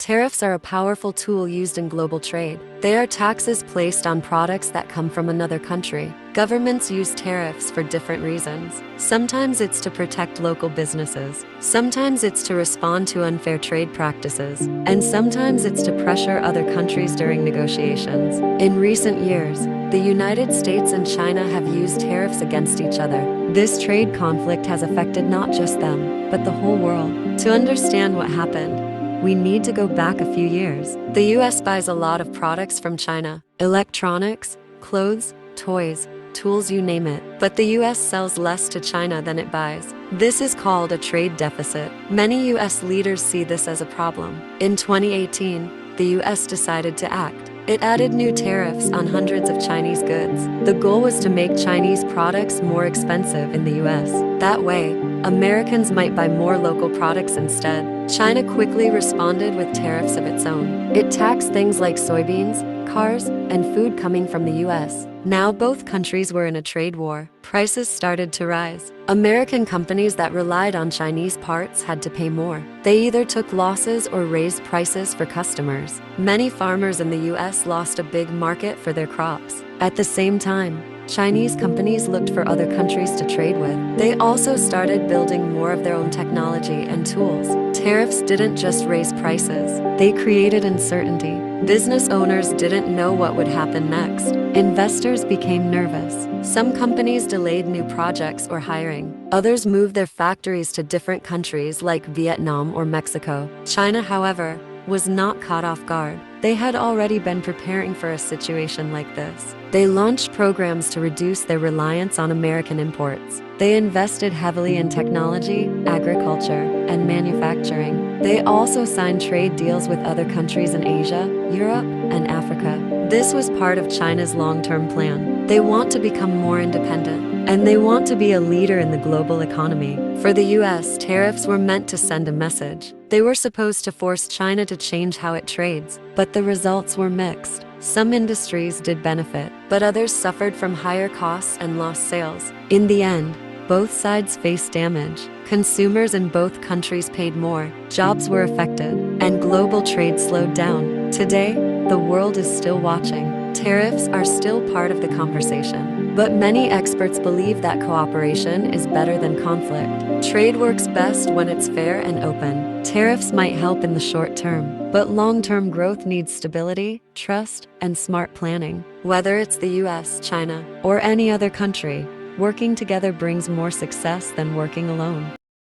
Tariffs are a powerful tool used in global trade. They are taxes placed on products that come from another country. Governments use tariffs for different reasons. Sometimes it's to protect local businesses. Sometimes it's to respond to unfair trade practices. And sometimes it's to pressure other countries during negotiations. In recent years, the United States and China have used tariffs against each other. This trade conflict has affected not just them, but the whole world. To understand what happened, we need to go back a few years. The US buys a lot of products from China: electronics, clothes, toys, tools, you name it. But the US sells less to China than it buys. This is called a trade deficit. Many US leaders see this as a problem. In 2018, the US decided to act. It added new tariffs on hundreds of Chinese goods. The goal was to make Chinese products more expensive in the US. That way, Americans might buy more local products instead. China quickly responded with tariffs of its own. It taxed things like soybeans, cars, and food coming from the US. Now both countries were in a trade war. Prices started to rise. American companies that relied on Chinese parts had to pay more. They either took losses or raised prices for customers. Many farmers in the US lost a big market for their crops. At the same time, Chinese companies looked for other countries to trade with. They also started building more of their own technology and tools. Tariffs didn't just raise prices, they created uncertainty. Business owners didn't know what would happen next. Investors became nervous. Some companies delayed new projects or hiring. Others moved their factories to different countries like Vietnam or Mexico. China, however, was not caught off guard. They had already been preparing for a situation like this. They launched programs to reduce their reliance on American imports. They invested heavily in technology, agriculture, and manufacturing. They also signed trade deals with other countries in Asia, Europe, and Africa. This was part of China's long-term plan. They want to become more independent, and they want to be a leader in the global economy. For the US, tariffs were meant to send a message. They were supposed to force China to change how it trades, but the results were mixed. Some industries did benefit, but others suffered from higher costs and lost sales. In the end, both sides faced damage. Consumers in both countries paid more, jobs were affected, and global trade slowed down. Today, the world is still watching. Tariffs are still part of the conversation, but many experts believe that cooperation is better than conflict. Trade works best when it's fair and open. Tariffs might help in the short term, but long-term growth needs stability, trust, and smart planning. Whether it's the US, China, or any other country, working together brings more success than working alone.